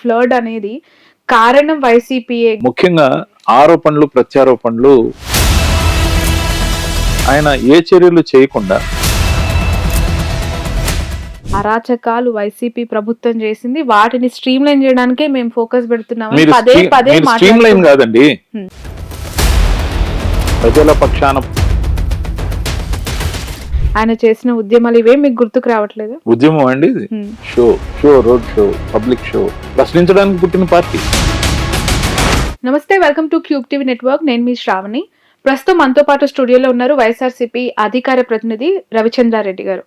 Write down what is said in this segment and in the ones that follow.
ఫ్లర్డ్ అనేది కారణం వైసీపీయే. ముఖ్యంగా ఆరోపణలు ప్రత్యారోపణలు ఆయన ఏ చర్యలు చేయకుండా అరాచకాలు వైసీపీ ప్రభుత్వం చేసింది, వాటిని స్ట్రీమ్ లైన్ చేయడానికే మేము ఫోకస్ పెడుతున్నామని మీరు పదే పదే స్ట్రీమ్ లైన్ కాదండి, హ్మ్. ప్రజల పక్షాన ఆయన చేసిన ఉద్యమాలు ఇవే మీకు గుర్తుకు రావట్లేదు? ఉద్యమం అండి ఇది. Show road show, public show, ప్రశ్నించడానికి పుట్టిన పార్టీ. నమస్తే, welcome to cube TV network. నేను మీ శ్రావణి. ప్రస్తుతం మనతో పాటు స్టూడియోలో ఉన్నారు వైఎస్ఆర్సీపీ అధికార ప్రతినిధి రవిచంద్రారెడ్డి గారు.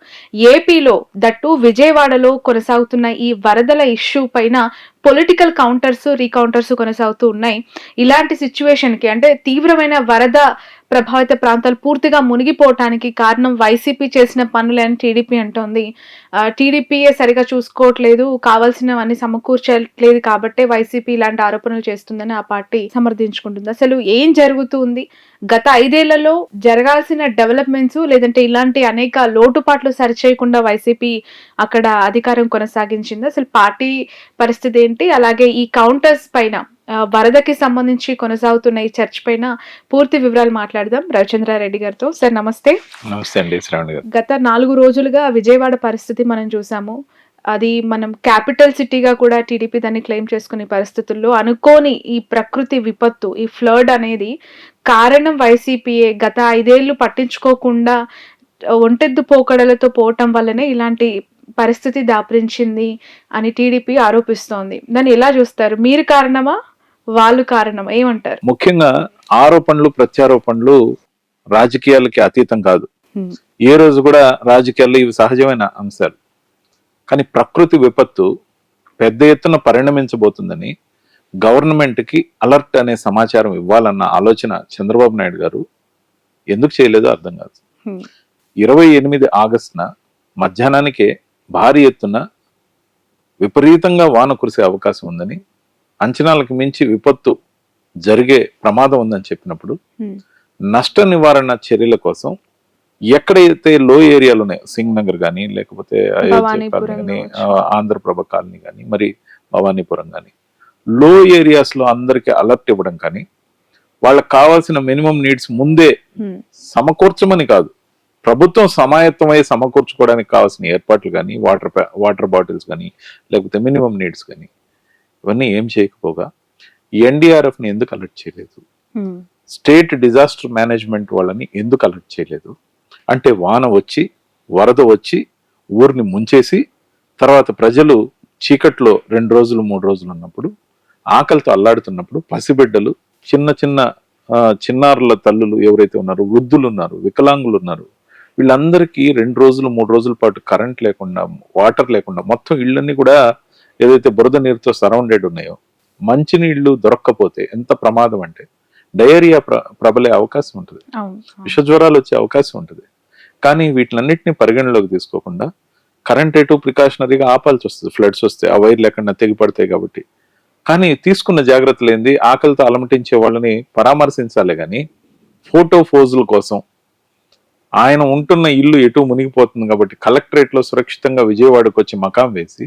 ఏపీలో దట్టు విజయవాడలో కొనసాగుతున్న ఈ వరదల ఇష్యూ పైన పొలిటికల్ కౌంటర్స్ రీకౌంటర్స్ కొనసాగుతూ ఉన్నాయి. ఇలాంటి సిచ్యువేషన్ కి, అంటే తీవ్రమైన వరద ప్రభావిత ప్రాంతాలు పూర్తిగా మునిగిపోవటానికి కారణం వైసీపీ చేసిన పనులే అని టీడీపీ అంటోంది. టీడీపీయే సరిగా చూసుకోవట్లేదు, కావాల్సినవన్నీ సమకూర్చట్లేదు కాబట్టే వైసీపీ ఇలాంటి ఆరోపణలు చేస్తుందని ఆ పార్టీ సమర్థించుకుంటుంది. అసలు ఏం జరుగుతుంది? గత 5 ఏళ్లలో జరగాల్సిన డెవలప్మెంట్స్ లేదంటే ఇలాంటి అనేక లోటుపాట్లు సరిచేయకుండా వైసీపీ అక్కడ అధికారం కొనసాగించింది. అసలు పార్టీ పరిస్థితి ఏంటి? అలాగే ఈ కౌంటర్స్ పైన, వరదకి సంబంధించి కొనసాగుతున్న ఈ చర్చ పైన పూర్తి వివరాలు మాట్లాడదాం రవిచంద్రారెడ్డి గారితో. సార్ నమస్తే. నమస్తే అండి శ్రావణి గారు. గత 4 రోజులుగా విజయవాడ పరిస్థితి మనం చూసాము. అది మనం క్యాపిటల్ సిటీగా కూడా టీడీపీ దాన్ని క్లెయిమ్ చేసుకునే పరిస్థితుల్లో అనుకోని ఈ ప్రకృతి విపత్తు, ఈ ఫ్లడ్ అనేది కారణం వైసీపీయే. గత 5 ఏళ్లు పట్టించుకోకుండా ఒంటెద్దు పోకడలతో పోవటం వల్లనే ఇలాంటి పరిస్థితి దాపురించింది అని టీడీపీ ఆరోపిస్తోంది. దాన్ని ఎలా చూస్తారు? మీరు కారణమా, వాళ్ళు కారణమా, ఏమంటారు? ముఖ్యంగా ఆరోపణలు ప్రత్యారోపణలు రాజకీయాలకి అతీతం కాదు. ఏ రోజు కూడా రాజకీయాల్లో ఇవి సహజమైన అంశాలు. కానీ ప్రకృతి విపత్తు పెద్ద ఎత్తున పరిణమించబోతుందని గవర్నమెంట్ కి అలర్ట్ అనే సమాచారం ఇవ్వాలన్న ఆలోచన చంద్రబాబు నాయుడు గారు ఎందుకు చేయలేదో అర్థం కాదు. 28 ఆగస్టున మధ్యాహ్నానికే భారీ ఎత్తున విపరీతంగా వాన కురిసే అవకాశం ఉందని, అంచనాలకు మించి విపత్తు జరిగే ప్రమాదం ఉందని చెప్పినప్పుడు నష్ట నివారణ చర్యల కోసం ఎక్కడైతే లో ఏరియాలు ఉన్నాయో, సింగ్ నగర్ కానీ, లేకపోతే అయోధ్య కాలనీ కానీ, ఆంధ్రప్రభ కాలనీ కానీ, మరి భవానీపురం కానీ, లో ఏరియాస్ లో అందరికి అలర్ట్ ఇవ్వడం కానీ, వాళ్ళకి కావాల్సిన మినిమం నీడ్స్ ముందే సమకూర్చమని కాదు, ప్రభుత్వం సమాయత్తమై సమకూర్చుకోవడానికి కావాల్సిన ఏర్పాట్లు కానీ, వాటర్ బాటిల్స్ కానీ, లేకపోతే మినిమం నీడ్స్ కానీ, ఇవన్నీ ఏం చేయకపోగా ఎన్డీఆర్ఎఫ్ ని ఎందుకు అలర్ట్ చేయలేదు? స్టేట్ డిజాస్టర్ మేనేజ్మెంట్ వాళ్ళని ఎందుకు అలర్ట్ చేయలేదు? అంటే వాన వచ్చి, వరద వచ్చి ఊరిని ముంచేసి, తర్వాత ప్రజలు చీకట్లో 2 రోజులు 3 రోజులు ఉన్నప్పుడు, ఆకలితో అల్లాడుతున్నప్పుడు, పసిబిడ్డలు, చిన్నారుల తల్లులు ఎవరైతే ఉన్నారో, వృద్ధులు ఉన్నారు, వికలాంగులు ఉన్నారు, వీళ్ళందరికీ 2 రోజులు 3 రోజుల పాటు కరెంట్ లేకుండా, వాటర్ లేకుండా, మొత్తం ఇళ్ళన్నీ కూడా ఏదైతే బురద నీరుతో సరౌండెడ్ ఉన్నాయో, మంచినీళ్లు దొరక్కపోతే ఎంత ప్రమాదం అంటే డయేరియా ప్రబలే అవకాశం ఉంటుంది, విషజ్వరాలు వచ్చే అవకాశం ఉంటుంది. కానీ వీటిలన్నిటిని పరిగణలోకి తీసుకోకుండా కరెంట్ ఎటు ప్రికాషనరీగా ఆపాల్సి వస్తుంది ఫ్లడ్స్ వస్తే, ఆ వైర్ లేకుండా తెగిపడతాయి కాబట్టి. కానీ తీసుకున్న జాగ్రత్తలు ఏంది? ఆకలితో అలమటించే వాళ్ళని పరామర్శించాలి కానీ ఫోటో ఫోజుల కోసం ఆయన ఉంటున్న ఇల్లు ఎటు మునిగిపోతుంది కాబట్టి కలెక్టరేట్ లో సురక్షితంగా విజయవాడకు వచ్చి మకాం వేసి,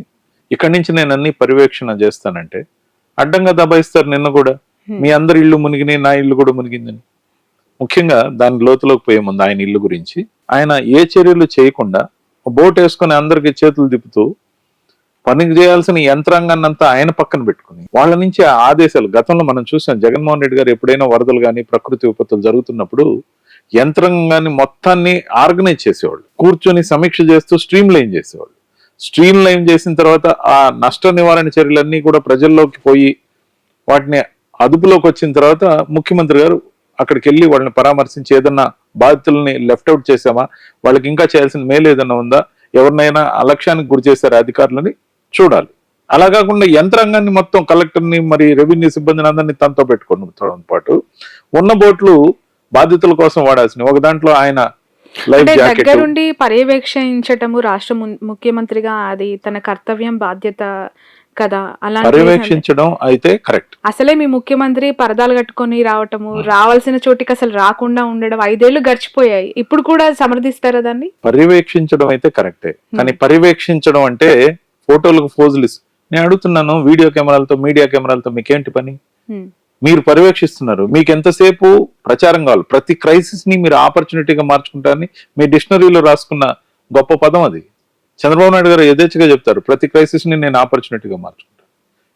ఇక్కడి నుంచి నేను అన్ని పర్యవేక్షణ చేస్తానంటే అడ్డంగా దబాయిస్తారు. నిన్న కూడా మీ అందరి ఇల్లు మునిగినాయి, నా ఇల్లు కూడా మునిగిందని. ముఖ్యంగా దాని లోతులోకి పోయే ముందు ఆయన ఇల్లు గురించి ఆయన ఏ చర్యలు చేయకుండా బోట్ వేసుకుని అందరికి చేతులు తిప్పుతూ పనికి చేయాల్సిన యంత్రాంగాన్ని అంతా ఆయన పక్కన పెట్టుకుని వాళ్ళ నుంచి ఆదేశాలు, గతంలో మనం చూసాం జగన్మోహన్ రెడ్డి గారు ఎప్పుడైనా వరదలు కానీ ప్రకృతి విపత్తులు జరుగుతున్నప్పుడు యంత్రాంగాన్ని మొత్తాన్ని ఆర్గనైజ్ చేసేవాళ్ళు, కూర్చొని సమీక్ష చేస్తూ స్ట్రీమ్ లైన్ చేసేవాళ్ళు. స్ట్రీమ్ లైన్ చేసిన తర్వాత ఆ నష్ట నివారణ చర్యలన్నీ కూడా ప్రజల్లోకి పోయి వాటిని అదుపులోకి వచ్చిన తర్వాత ముఖ్యమంత్రి గారు అక్కడికి వెళ్ళి వాళ్ళని పరామర్శించి ఏదన్నా బాధితుల్ని లెఫ్ట్ అవుట్ చేసామా, వాళ్ళకి ఇంకా చేయాల్సిన మేలు ఏదన్నా ఉందా, ఎవరినైనా అలక్ష్యానికి గురి చేశారు అధికారులని చూడాలి. అలా కాకుండా యంత్రాంగాన్ని మొత్తం కలెక్టర్ని, మరి రెవెన్యూ సిబ్బందిని అందరినీ తనతో పెట్టుకోవడం పాటు ఉన్న బోట్లు బాధితుల కోసం వాడాల్సిన ఒక దాంట్లో ఆయన దగ్గరుండి పర్యవేక్షించటము రాష్ట్ర ముఖ్యమంత్రిగా అది తన కర్తవ్యం, బాధ్యత కదా. అలా పర్యవేక్షించడం అయితే కరెక్ట్. అసలే మీ ముఖ్యమంత్రి పరదాలు కట్టుకొని రావటము, రావాల్సిన చోటికి అసలు రాకుండా ఉండడం, 5 ఏళ్లు గడిచిపోయాయి, ఇప్పుడు కూడా సమర్థిస్తారా దాన్ని? పర్యవేక్షించడం అయితే కరెక్టే, కానీ పర్యవేక్షించడం అంటే ఫోటోలకు ఫోజులు నేను అడుగుతున్నాను, వీడియో కెమెరాలతో మీడియా కెమెరాలతో మీకేంటి పని? మీరు పర్యవేక్షిస్తున్నారు, మీకు ఎంతసేపు ప్రచారం కావాలి. ప్రతి క్రైసిస్ ని మీరు ఆపర్చునిటీగా మార్చుకుంటారని మీ డిక్షనరీలో రాసుకున్న గొప్ప పదం అది. చంద్రబాబు నాయుడు గారు యథేచ్ఛగా చెప్తారు, ప్రతి క్రైసిస్ ని నేను ఆపర్చునిటీగా మార్చుకుంటాను.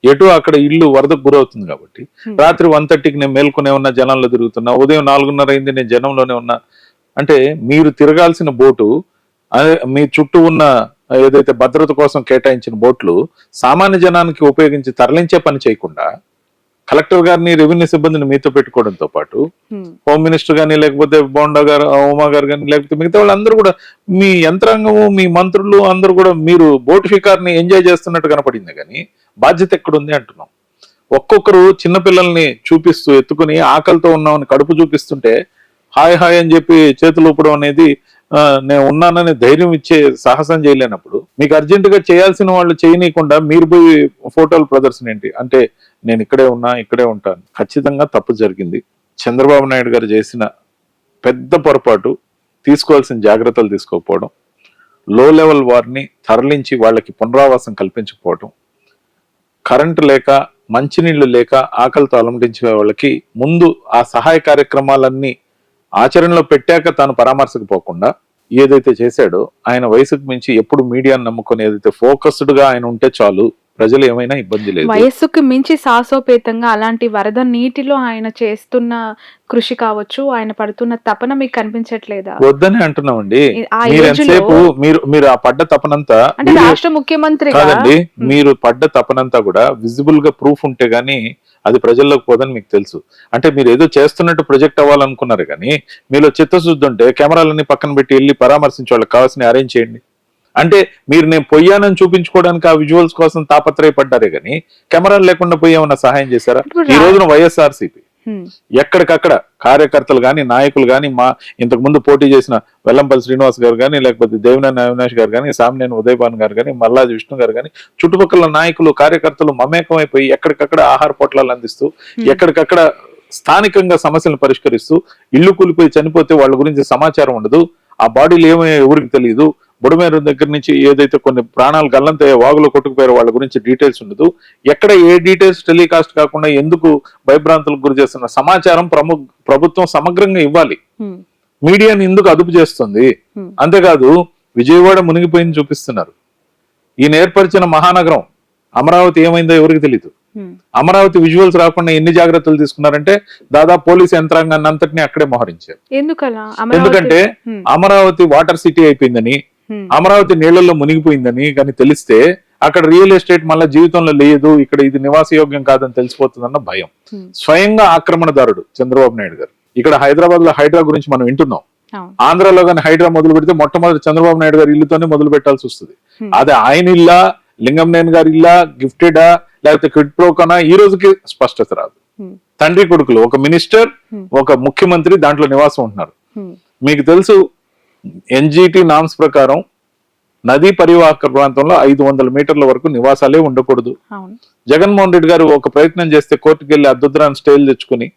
ఎటు అక్కడ ఇల్లు వరదకు గురవుతుంది కాబట్టి రాత్రి 1:30కి నేను మేల్కొనే ఉన్నా, జనంలో తిరుగుతున్నా, ఉదయం 4:30 అయింది నేను జనంలోనే ఉన్నా. అంటే మీరు తిరగాల్సిన బోటు, మీ చుట్టూ ఉన్న ఏదైతే భద్రత కోసం కేటాయించిన బోట్లు సామాన్య జనానికి ఉపయోగించి తరలించే పని చేయకుండా కలెక్టర్ గారిని, రెవెన్యూ సిబ్బందిని మీతో పెట్టుకోవడంతో పాటు హోమ్ మినిస్టర్ గానీ, లేకపోతే బోండా గారు, ఉమా గారు కానీ, లేకపోతే మిగతా వాళ్ళందరూ కూడా, మీ యంత్రాంగము, మీ మంత్రులు అందరూ కూడా మీరు బోటు షికార్ని ఎంజాయ్ చేస్తున్నట్టు కనపడింది. కానీ బాధ్యత ఎక్కడుంది అంటున్నాం. ఒక్కొక్కరు చిన్నపిల్లల్ని చూపిస్తూ ఎత్తుకుని ఆకలితో ఉన్నామని కడుపు చూపిస్తుంటే హాయ్ హాయ్ అని చెప్పి చేతులు ఊపడం అనేది, నేను ఉన్నానని ధైర్యం ఇచ్చే సాహసం చేయలేనప్పుడు మీకు అర్జెంటుగా చేయాల్సిన వాళ్ళు చేయనీయకుండా మీరు పోయి ఫోటోలు ప్రదర్శన ఏంటి? అంటే నేను ఇక్కడే ఉన్నా, ఇక్కడే ఉంటాను. ఖచ్చితంగా తప్పు జరిగింది. చంద్రబాబు నాయుడు గారు చేసిన పెద్ద పొరపాటు తీసుకోవాల్సిన జాగ్రత్తలు తీసుకోకపోవడం, లో లెవెల్ వారిని తరలించి వాళ్ళకి పునరావాసం కల్పించకపోవడం, కరెంటు లేక, మంచినీళ్లు లేక ఆకలితో అలమటించే వాళ్ళకి ముందు ఆ సహాయ కార్యక్రమాలన్నీ ఆచరణలో పెట్టాక తాను పరామర్శకు పోకుండా ఏదైతే చేశాడో, ఆయన వయసుకు మించి ఎప్పుడు మీడియాను నమ్ముకొని ఏదైతే ఫోకస్డ్ గా ఆయన ఉంటే చాలు, ప్రజలు ఏమైనా ఇబ్బంది లేదు. వయస్సుకు మించి సాహసోపేతంగా అలాంటి వరద నీటిలో ఆయన చేస్తున్న కృషి కావచ్చు, ఆయన పడుతున్న తపన మీకు కనిపించట్లేదా? వద్దని అంటున్నామండి. ఆ మీరు ఏజ్ లో ఎంతసేపు మీరు ఆ పడ్డ తపనంతా అంటే రాష్ట్ర ముఖ్యమంత్రిగా కాదండి, మీరు పడ్డ తపనంతా కూడా విజిబుల్ గా ప్రూఫ్ ఉంటే గానీ అది ప్రజల్లోకి పోదని మీకు తెలుసు. అంటే మీరు ఏదో చేస్తున్నట్టు ప్రొజెక్ట్ అవ్వాలనుకున్నారు కానీ మీలో చిత్తశుద్ధి ఉంటే కెమెరాలన్నీ పక్కన పెట్టి వెళ్ళి పరామర్శించే వాళ్ళకి కావాల్సిన అరేంజ్ చేయండి. అంటే మీరు నేను పోయానని చూపించుకోవడానికి ఆ విజువల్స్ కోసం తాపత్రయపడ్డారే కానీ కెమెరాలు లేకుండా పోయి ఏమన్నా సహాయం చేశారా? ఈ రోజున వైఎస్ఆర్సీపీ ఎక్కడికక్కడ కార్యకర్తలు గాని, నాయకులు గాని, మా ఇంతకు ముందు పోటీ చేసిన వెల్లంపల్లి శ్రీనివాస్ గారు కానీ, లేకపోతే దేవినేని అవినాష్ గారు కానీ, సామినేని ఉదయభాన్ గారు కానీ, మల్లాది విష్ణు గారు కానీ, చుట్టుపక్కల నాయకులు, కార్యకర్తలు మమేకమైపోయి ఎక్కడికక్కడ ఆహార పొట్లాలు అందిస్తూ, ఎక్కడికక్కడ స్థానికంగా సమస్యలను పరిష్కరిస్తూ, ఇల్లు కూలిపోయి చనిపోతే వాళ్ళ గురించి సమాచారం ఉండదు, ఆ బాడీలు ఏమో ఎవరికి తెలియదు, బుడమేరు దగ్గర నుంచి ఏదైతే కొన్ని ప్రాణాలు గల్లంతయ్యే, వాగులో కొట్టుకుపోయారో వాళ్ళ గురించి డీటెయిల్స్ ఉండదు. ఎక్కడ ఏ డీటెయిల్స్ టెలికాస్ట్ కాకుండా ఎందుకు భయభ్రాంతులకు గురి చేస్తున్న సమాచారం ప్రభుత్వం సమగ్రంగా ఇవ్వాలి. మీడియాని ఎందుకు అదుపు చేస్తుంది? అంతేకాదు విజయవాడ మునిగిపోయింది చూపిస్తున్నారు. ఈయన ఏర్పరిచిన మహానగరం అమరావతి ఏమైందో ఎవరికి తెలియదు. అమరావతి విజువల్స్ రాకుండా ఎన్ని జాగ్రత్తలు తీసుకున్నారంటే దాదాపు పోలీస్ యంత్రాంగాన్ని అంతటినీ అక్కడే మోహరించారు. ఎందుకంటే అమరావతి వాటర్ సిటీ అయిపోయిందని, అమరావతి నీళ్లలో మునిగిపోయిందని కానీ తెలిస్తే అక్కడ రియల్ ఎస్టేట్ మళ్ళీ జీవితంలో లేదు, ఇక్కడ ఇది నివాసయోగ్యం కాదని తెలిసిపోతుందన్న భయం. స్వయంగా ఆక్రమణదారుడు చంద్రబాబు నాయుడు గారు. ఇక్కడ హైదరాబాద్ లో హైడ్రా గురించి మనం వింటున్నాం. ఆంధ్రాలో కానీ హైడ్రా మొదలు పెడితే మొట్టమొదటి చంద్రబాబు నాయుడు గారి ఇల్లుతోనే మొదలు పెట్టాల్సి వస్తుంది. అదే ఆయన ఇల్లా, లింగంనేని గారి ఇల్లా, గిఫ్టెడా, లేకపోతే క్విడ్ ప్రోకనా, ఈ రోజుకి స్పష్టత రాదు. తండ్రి కొడుకులు, ఒక మినిస్టర్, ఒక ముఖ్యమంత్రి దాంట్లో నివాసం ఉంటున్నారు. మీకు తెలుసు ఎన్జిటి నామ్స్ ప్రకారం నదీ పరివాహక ప్రాంతంలో 500 మీటర్ల వరకు నివాసాలే ఉండకూడదు. జగన్మోహన్ రెడ్డి గారు ఒక ప్రయత్నం చేస్తే కోర్టుకు వెళ్లి అద్దుద్రాన్ని స్టేలు తెచ్చుకుని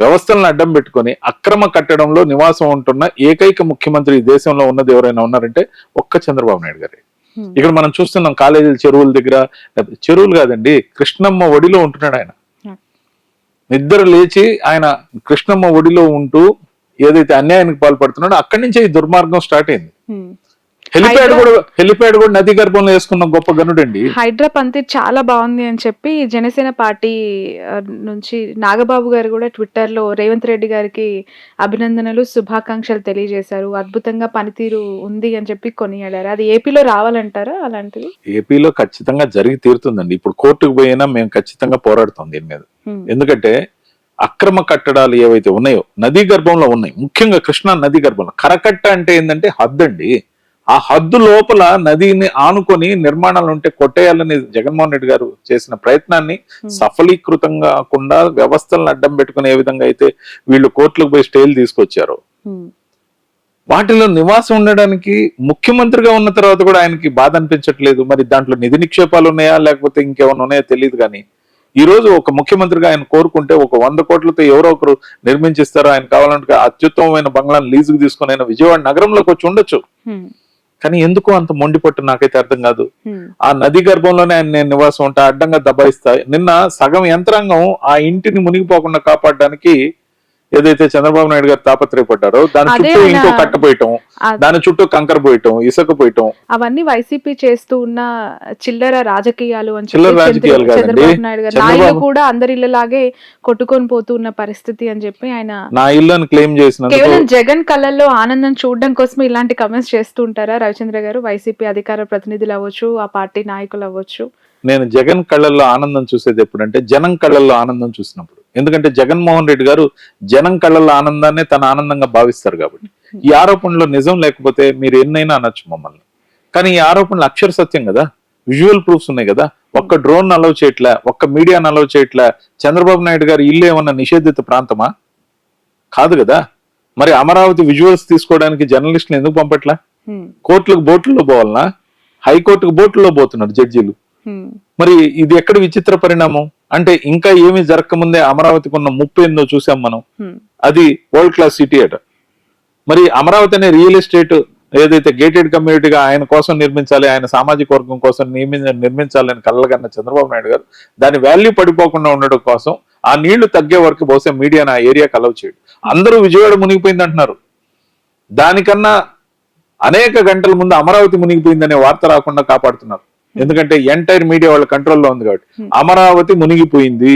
వ్యవస్థలను అడ్డం పెట్టుకుని అక్రమ కట్టడంలో నివాసం ఉంటున్న ఏకైక ముఖ్యమంత్రి ఈ దేశంలో ఉన్నది ఎవరైనా ఉన్నారంటే ఒక్క చంద్రబాబు నాయుడు గారే. ఇక్కడ మనం చూస్తున్నాం కాలేజీల చెరువుల దగ్గర, చెరువులు కాదండి, కృష్ణమ్మ ఒడిలో ఉంటున్నాడు ఆయన. నిద్ర లేచి ఆయన కృష్ణమ్మ ఒడిలో ఉంటూ ఏదైతే అన్యాయానికి పాల్పడుతున్నాడో అక్కడి నుంచే ఈ దుర్మార్గం స్టార్ట్ అయింది. హెలిప్యాడ్ కూడా నది గర్భంలో వేసుకున్న గొప్ప గనుడండి. హైడ్రా పంతి చాలా బాగుంది అని చెప్పి జనసేన పార్టీ నుంచి నాగబాబు గారు కూడా ట్విట్టర్ లో రేవంత్ రెడ్డి గారికి అభినందనలు, శుభాకాంక్షలు తెలియజేశారు. అద్భుతంగా పనితీరు ఉంది అని చెప్పి కొనియాడారు. అది ఏపీలో రావాలంటారా? అలాంటిది ఏపీలో ఖచ్చితంగా జరిగి తీరుతుందండి. ఇప్పుడు కోర్టుకు పోయినా మేము ఖచ్చితంగా పోరాడుతాం దీని మీద. ఎందుకంటే అక్రమ కట్టడాలు ఏవైతే ఉన్నాయో నదీ గర్భంలో ఉన్నాయి, ముఖ్యంగా కృష్ణా నదీ గర్భంలో. కరకట్ట అంటే ఏంటంటే హద్దు అండి. ఆ హద్దు లోపల నదిని ఆనుకొని నిర్మాణాలు ఉంటే కొట్టేయాలని జగన్మోహన్ రెడ్డి గారు చేసిన ప్రయత్నాన్ని సఫలీకృతం కాకుండా వ్యవస్థలను అడ్డం పెట్టుకుని ఏ విధంగా అయితే వీళ్ళు కోర్టులకు పోయి స్టేలు తీసుకొచ్చారో, వాటిలో నివాసం ఉండడానికి ముఖ్యమంత్రిగా ఉన్న తర్వాత కూడా ఆయనకి బాధ అనిపించట్లేదు. మరి దాంట్లో నిధి నిక్షేపాలు ఉన్నాయా లేకపోతే ఇంకేమైనా ఉన్నాయో తెలియదు. కానీ ఈ రోజు ఒక ముఖ్యమంత్రిగా ఆయన కోరుకుంటే ఒక 100 కోట్లతో ఎవరో ఒకరు నిర్మించిస్తారో, ఆయన కావాలంటే అత్యుత్తమమైన బంగ్లాను లీజుకు తీసుకుని ఆయన విజయవాడ నగరంలోకి వచ్చి ఉండొచ్చు. కానీ ఎందుకు అంత మొండి పట్టు నాకైతే అర్థం కాదు. హ్మ్. ఆ నది గర్భంలోనే నేను నివాసం ఉంటా, అడ్డంగా దబాయిస్తా. నిన్న సగం యంత్రాంగం ఆ ఇంటిని మునిగిపోకుండా కాపాడడానికి ఏదైతే చంద్రబాబు నాయుడు గారు తాపత్రయపడ్డారో దాని అదే చుట్టూ ఆయన ఇంకో కట్ట పోయటం, దాని చుట్టూ కంకర పోయటం, ఇసుక పోయటం. అవన్నీ వైసీపీ చేస్తూ ఉన్న చిల్లర రాజకీయాలు అని చిల్లర చెప్పి రాజకీయాలు కాదండి. చంద్రబాబు నాయుడు గారు చంద్రబాబు- నాయకులు కూడా అందరి ఇళ్ళలాగే కొట్టుకొని పోతూ ఉన్న పరిస్థితి అని చెప్పి ఆయన నా ఇల్లు అని క్లెయిమ్ చేసినందుకు కేవలం జగన్ కళ్ళల్లో ఆనందం చూడడం కోసం ఇలాంటి కమెంట్స్ చేస్తూ ఉంటారా రవిచంద్ర గారు? వైసీపీ అధికార ప్రతినిధులు అవ్వచ్చు, ఆ పార్టీ నాయకులు అవ్వచ్చు. నేను జగన్ కళ్ళల్లో ఆనందం చూసేది ఎప్పుడంటే జనం కళ్ళల్లో ఆనందం చూసినప్పుడు. ఎందుకంటే జగన్మోహన్ రెడ్డి గారు జనం కళ్ళల్లో ఆనందాన్ని తన ఆనందంగా భావిస్తారు కాబట్టి. ఈ ఆరోపణలో నిజం లేకపోతే మీరు ఎన్నైనా అనొచ్చు మమ్మల్ని, కానీ ఈ ఆరోపణలు అక్షర సత్యం కదా, విజువల్ ప్రూఫ్స్ ఉన్నాయి కదా. ఒక్క డ్రోన్ అలౌ చేయట్లే, ఒక్క మీడియాను అలౌ చేయట్లే. చంద్రబాబు నాయుడు గారు ఇల్లు ఏమన్నా నిషేధిత ప్రాంతమా? కాదు కదా. మరి అమరావతి విజువల్స్ తీసుకోవడానికి జర్నలిస్టులు ఎందుకు పంపట్లా? కోర్టులకు బోట్లలో పోవాలనా? హైకోర్టుకు బోట్లలో పోతున్నారు జడ్జీలు. మరి ఇది ఎక్కడ విచిత్ర పరిణామం అంటే, ఇంకా ఏమి జరగకముందే అమరావతికి ఉన్న ముప్పు ఏందో చూసాం మనం. అది వరల్డ్ క్లాస్ సిటీ అట. మరి అమరావతి అనే రియల్ ఎస్టేట్ ఏదైతే గేటెడ్ కమ్యూనిటీగా ఆయన కోసం నిర్మించాలి, ఆయన సామాజిక వర్గం కోసం నిర్మించాలని కలగన్న చంద్రబాబు నాయుడు గారు దాని వాల్యూ పడిపోకుండా ఉండడం కోసం ఆ నీళ్లు తగ్గే వరకు బహుశా మీడియాను ఆ ఏరియాకి అలౌ చేయడు. అందరూ విజయవాడ మునిగిపోయింది అంటున్నారు. దానికన్నా అనేక గంటల ముందు అమరావతి మునిగిపోయిందనే వార్త రాకుండా కాపాడుతున్నారు. ఎందుకంటే ఎంటైర్ మీడియా వాళ్ళ కంట్రోల్లో ఉంది కాబట్టి. అమరావతి మునిగిపోయింది.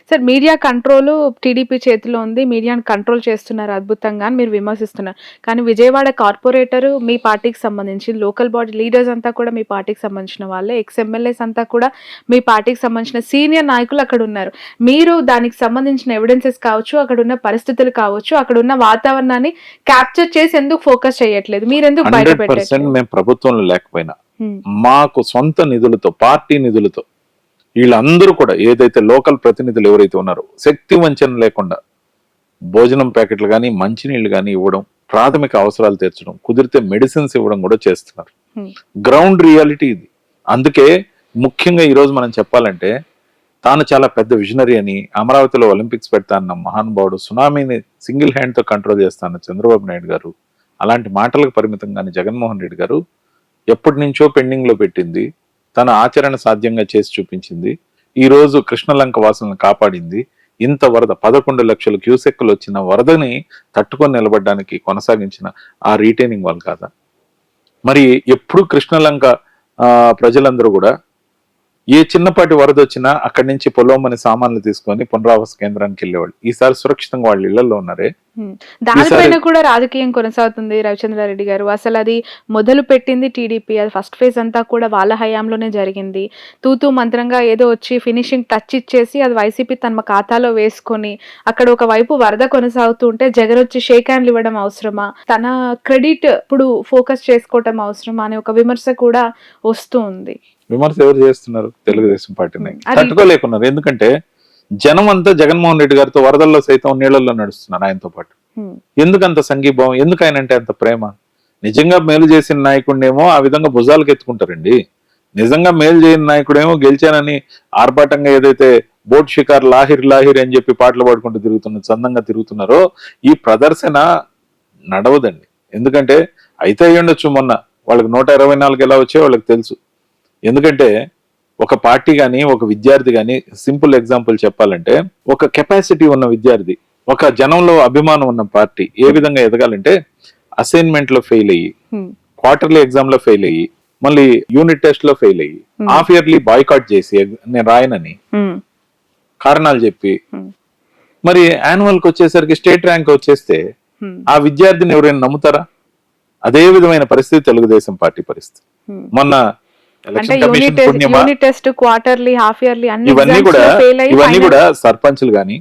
సార్, మీడియా కంట్రోల్ టీడీపీ చేతిలో ఉంది, మీడియాని కంట్రోల్ చేస్తున్నారు అద్భుతంగా అని మీరు విమర్శిస్తున్నారు. కానీ విజయవాడ కార్పొరేటర్ మీ పార్టీకి సంబంధించి, లోకల్ బాడీ లీడర్స్ అంతా కూడా మీ పార్టీకి సంబంధించిన వాళ్ళే, ఎక్స్ ఎమ్మెల్యేస్ అంతా కూడా మీ పార్టీకి సంబంధించిన సీనియర్ నాయకులు అక్కడ ఉన్నారు. మీరు దానికి సంబంధించిన ఎవిడెన్సెస్ కావచ్చు, అక్కడ ఉన్న పరిస్థితులు కావచ్చు, అక్కడ ఉన్న వాతావరణాన్ని క్యాప్చర్ చేసి ఎందుకు ఫోకస్ చేయట్లేదు? మీరు ఎందుకు బయట 100% మేము ప్రభుత్వంలో లేకపోయినా మాకు సొంత నిధులతో, పార్టీ నిధులతో వీళ్ళందరూ కూడా ఏదైతే లోకల్ ప్రతినిధులు ఎవరైతే ఉన్నారో శక్తి వంచన లేకుండా భోజనం ప్యాకెట్లు కానీ మంచినీళ్ళు కానీ ఇవ్వడం, ప్రాథమిక అవసరాలు తీర్చడం, కుదిరితే మెడిసిన్స్ ఇవ్వడం కూడా చేస్తున్నారు. గ్రౌండ్ రియాలిటీ ఇది. అందుకే ముఖ్యంగా ఈరోజు మనం చెప్పాలంటే, తాను చాలా పెద్ద విజనరీ అని, అమరావతిలో ఒలింపిక్స్ పెడతాన్న మహానుభావుడు, సునామీని సింగిల్ హ్యాండ్ తో కంట్రోల్ చేస్తాన్న చంద్రబాబు నాయుడు గారు అలాంటి మాటలకు పరిమితంగానే జగన్మోహన్ రెడ్డి గారు ఎప్పటి నుంచో పెండింగ్ లో పెట్టింది తన ఆచరణ సాధ్యంగా చేసి చూపించింది. ఈ రోజు కృష్ణలంక వాసులను కాపాడింది. ఇంత వరద 11 లక్షల క్యూసెక్కులు వచ్చిన వరదని తట్టుకొని నిలబడడానికి కొనసాగించిన ఆ రీటైనింగ్ వాళ్ళు కాదా? మరి ఎప్పుడు కృష్ణలంక ప్రజలందరూ కూడా ఏ చిన్నపాటి వరద వచ్చినా అక్కడి నుంచి పొలోమని సామాన్లు తీసుకొని పునరావాస కేంద్రానికి వెళ్ళేవాళ్ళు. ఈసారి సురక్షితంగా వాళ్ళ ఇళ్లలో ఉన్నారే. దానిపైన కూడా రాజకీయం కొనసాగుతుంది రవిచంద్రారెడ్డి గారు. అసలు అది మొదలు పెట్టింది టీడీపీ, అది ఫస్ట్ ఫేజ్ అంతా కూడా వాళ్ళ హయాంలోనే జరిగింది. తూతూ మంత్రంగా ఏదో వచ్చి ఫినిషింగ్ టచ్ ఇచ్చేసి అది వైసీపీ తమ ఖాతాలో వేసుకొని అక్కడ ఒక వైపు వరద కొనసాగుతూ ఉంటే జగన్ వచ్చి షేక్ హ్యాండ్లు ఇవ్వడం అవసరమా, తన క్రెడిట్ ఇప్పుడు ఫోకస్ చేసుకోవటం అవసరమా అనే ఒక విమర్శ కూడా వస్తూ ఉంది. విమర్శ ఎవరు చేస్తున్నారు? తెలుగుదేశం పార్టీని తట్టుకోలేకున్నారు. ఎందుకంటే జనం అంతా జగన్మోహన్ రెడ్డి గారితో వరదల్లో సైతం నీళ్లలో నడుస్తున్నారు ఆయనతో పాటు. ఎందుకంత సంఘీభావం? ఎందుకు ఆయన అంటే అంత ప్రేమ? నిజంగా మేలు చేసిన నాయకుడినేమో ఆ విధంగా భుజాలకు ఎత్తుకుంటారండి. నిజంగా మేలు చేయని నాయకుడేమో గెలిచానని ఆర్భాటంగా ఏదైతే బోట్ షికార్ లాహిర్ లాహిర్ అని చెప్పి పాటలు పాడుకుంటూ చందంగా తిరుగుతున్నారో ఈ ప్రదర్శన నడవదండి. ఎందుకంటే అయితే అయ్యుండొచ్చు, మొన్న వాళ్ళకి 124 ఎలా వచ్చాయో వాళ్ళకి తెలుసు. ఎందుకంటే ఒక పార్టీ కానీ ఒక విద్యార్థి కానీ, సింపుల్ ఎగ్జాంపుల్ చెప్పాలంటే, ఒక కెపాసిటీ ఉన్న విద్యార్థి, ఒక జనంలో అభిమానం ఉన్న పార్టీ ఏ విధంగా ఎదగాలంటే, అసైన్మెంట్ లో ఫెయిల్ అయ్యి, క్వార్టర్లీ ఎగ్జామ్ లో ఫెయిల్ అయ్యి, మళ్ళీ యూనిట్ టెస్ట్ లో ఫెయిల్ అయ్యి, హాఫ్ ఇయర్లీ బాయ్కాట్ చేసి నేను రాయనని కారణాలు చెప్పి, మరి యాన్యువల్ కి వచ్చేసరికి స్టేట్ ర్యాంక్ వచ్చేస్తే ఆ విద్యార్థిని ఎవరైనా నమ్ముతారా? అదే విధమైన పరిస్థితి తెలుగుదేశం పార్టీ పరిస్థితి. మొన్న unit test, quarterly, half yearly ఇవన్నీ కూడా సర్పంచ్లు గాని,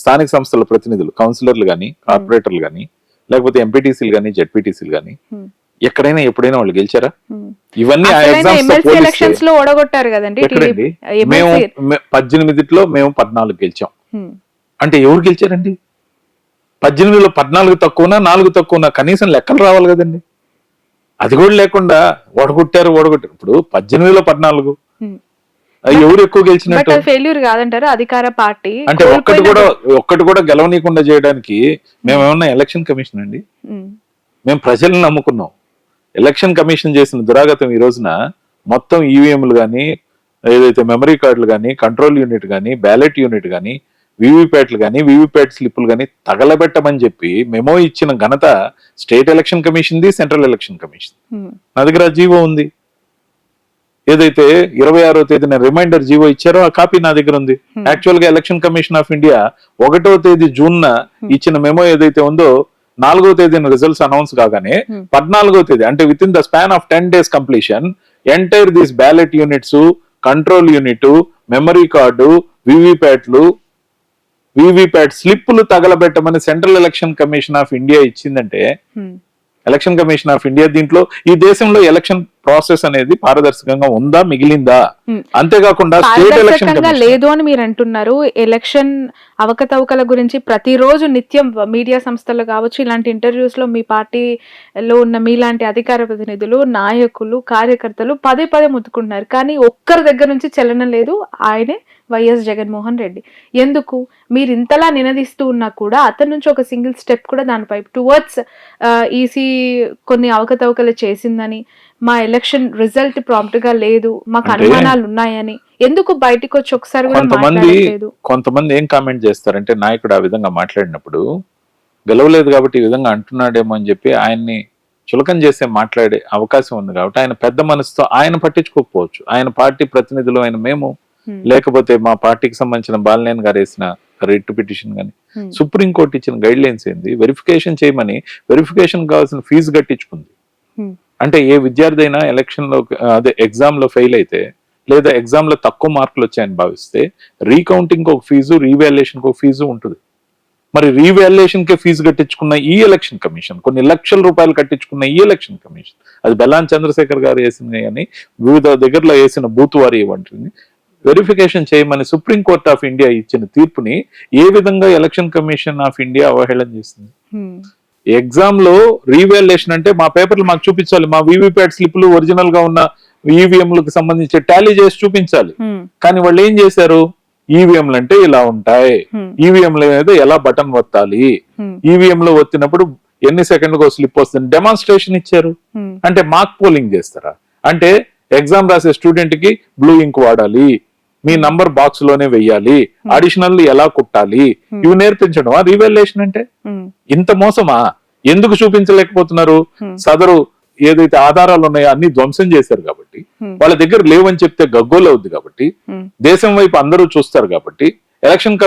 స్థానిక సంస్థల ప్రతినిధులు, కౌన్సిలర్లు గాని, కార్పొరేటర్లు గాని, లేకపోతే ఎంపీటీసీలు గాని, జెడ్పీటీసీలు గాని ఎక్కడైనా ఎప్పుడైనా వాళ్ళు గెలిచారా? ఇవన్నీ ఎలక్షన్స్ లో ఓడగొట్టారు కదండి. ఎక్కడండి? మేము 18లో మేము 14 గెలిచాం. అంటే ఎవరు గెలిచారండి? 18లో 14 తక్కువనా 4 తక్కువనా కనీసం లెక్కలు రావాలి కదండి. అది కూడా లేకుండా ఓడగొట్టారు. ఇప్పుడు 18లో 14 ఎవరు ఎక్కువ గెలిచినట్టు? ఫెయిల్యూర్ కాదంటారు అధికార పార్టీ అంటే ఒక్కటి కూడా గెలవనీయకుండా చేయడానికి మేమేమన్నా ఎలక్షన్ కమిషన్ అండి? మేము ప్రజలను నమ్ముకున్నాం. ఎలక్షన్ కమిషన్ చేసిన దురాగతం ఈ రోజున మొత్తం ఈవీఎంలు కానీ, ఏదైతే మెమరీ కార్డులు కానీ, కంట్రోల్ యూనిట్ కానీ, బ్యాలెట్ యూనిట్ కానీ, వీవీప్యాట్లు కానీ, వీవీప్యాట్ స్లిప్పులు కానీ తగలబెట్టమని చెప్పి మెమో ఇచ్చిన ఘనత స్టేట్ ఎలక్షన్ కమిషన్ది, సెంట్రల్ ఎలక్షన్ కమిషన్. నా దగ్గర జీవో ఉంది. ఏదైతే 26వ తేదీన రిమైండర్ జీవో ఇచ్చారో ఆ కాపీ నా దగ్గర ఉంది. యాక్చువల్ గా ఎలక్షన్ కమిషన్ ఆఫ్ ఇండియా 1వ తేదీ జూన్ ఇచ్చిన మెమో ఏదైతే ఉందో 4వ తేదీన రిజల్ట్స్ అనౌన్స్ కాగానే 14వ తేదీ అంటే within the span of 10 days completion entire this ballot units, control unit, memory card, వీవీప్యాట్లు, వీవీప్యాట్ స్లిప్పులు తగలబెట్టమని central election commission of India ఇచ్చిందంటే ఎలక్షన్ కమిషన్ ఆఫ్ ఇండియా దీంట్లో ఈ దేశంలో ఎలక్షన్ ప్రాసెస్ అనేది పారదర్శకంగా ఉందా, మిగిలిందా? అంతేకాకుండా స్టేట్ ఎలక్షన్ పారదర్శకంగా లేదు అని మీరు అంటున్నారు. ఎలక్షన్ అవకతవకల గురించి ప్రతిరోజు నిత్యం మీడియా సంస్థలు కావచ్చు, ఇలాంటి ఇంటర్వ్యూస్ లో మీ పార్టీలో ఉన్న మీలాంటి అధికార ప్రతినిధులు, నాయకులు, కార్యకర్తలు పదే పదే ముత్తుకుంటున్నారు. కానీ ఒక్కరి దగ్గర నుంచి చలనం లేదు. ఆయనే వైఎస్ జగన్మోహన్ రెడ్డి. ఎందుకు మీరు ఇంతలా నినదిస్తూ ఉన్నా కూడా అతని నుంచి ఒక సింగిల్ స్టెప్ కూడా దానిపై టువర్డ్స్ ఈసీ కొన్ని అవకతవకలు చేసిందని, మా ఎలక్షన్ రిజల్ట్ ప్రాంప్ట్ గా లేదు, మాకు అనుమానాలు ఉన్నాయని ఎందుకు బయటకు వచ్చి ఒకసారి కూడా మాట్లాడలేదు? కొంతమంది ఏం కామెంట్ చేస్తారంటే నాయకుడు ఆ విధంగా మాట్లాడినప్పుడు గెలవలేదు కాబట్టి ఈ విధంగా అంటున్నాడేమో అని చెప్పి ఆయన్ని చులకం చేసే మాట్లాడే అవకాశం ఉంది. కాబట్టి ఆయన పెద్ద మనసుతో ఆయన పట్టించుకోకపోవచ్చు. ఆయన పార్టీ ప్రతినిధులు అయిన మేము, లేకపోతే మా పార్టీకి సంబంధించిన బాలినేని గారు వేసిన రిట్ పిటిషన్ కానీ, సుప్రీంకోర్టు ఇచ్చిన గైడ్ లైన్స్ ఏంది, వెరిఫికేషన్ చేయమని వెరిఫికేషన్ కావాల్సిన ఫీజు కట్టించుకుంది. అంటే ఏ విద్యార్థి అయినా ఎలక్షన్ లో అదే ఎగ్జామ్ లో ఫెయిల్ అయితే, లేదా ఎగ్జామ్ లో తక్కువ మార్కులు వచ్చాయని భావిస్తే రీకౌంటింగ్ ఒక ఫీజు, రీవాల్యుయేషన్ ఒక ఫీజు ఉంటుంది. మరి రీవాల్యుయేషన్ కే ఫీజు కట్టించుకున్న ఈ ఎలక్షన్ కమిషన్, కొన్ని లక్షల రూపాయలు కట్టించుకున్న ఈ ఎలక్షన్ కమిషన్, అది బెల్లాన్ చంద్రశేఖర్ గారు వేసిన కానీ వివిధ దగ్గరలో వేసిన బూత్ వారి వంటిని వెరిఫికేషన్ చేయమని సుప్రీంకోర్టు ఆఫ్ ఇండియా ఇచ్చిన తీర్పుని ఏ విధంగా ఎలక్షన్ కమిషన్ ఆఫ్ ఇండియా అవహేళన చేసింది? ఎగ్జామ్ లో రీవాల్యుయేషన్ అంటే మా పేపర్లు మాకు చూపించాలి, మా వీవీప్యాట్ స్లిప్లు ఒరిజినల్ గా ఉన్న ఈవీఎంలకు సంబంధించి టాలీ చేసి చూపించాలి. కానీ వాళ్ళు ఏం చేశారు, ఈవీఎంలు అంటే ఇలా ఉంటాయి, ఈవీఎంల మీద ఎలా బటన్ ఒత్తాలి, ఈవీఎం లో ఒత్తినప్పుడు ఎన్ని సెకండ్లకు స్లిప్ వస్తుంది డెమాన్స్ట్రేషన్ ఇచ్చారు. అంటే మార్క్ పోలింగ్ చేస్తారా? అంటే ఎగ్జామ్ రాసే స్టూడెంట్ కి బ్లూ ఇంక్ వాడాలి, మీ నంబర్ బాక్స్ లోనే వెయ్యాలి, అడిషనల్ ఎలా కుట్టాలి, ఇవి నేర్పించడం రీవాల్యుయేషన్ అంటే? ఇంత మోసమా? ఎందుకు చూపించలేకపోతున్నారు? సదరు ఏదైతే ఆధారాలు ఉన్నాయో అన్ని ధ్వంసం చేశారు కాబట్టి, వాళ్ళ దగ్గర లేవని చెప్తే గగ్గోలు అవుద్ది కాబట్టి, దేశం వైపు అందరూ చూస్తారు కాబట్టి ఎలక్షన్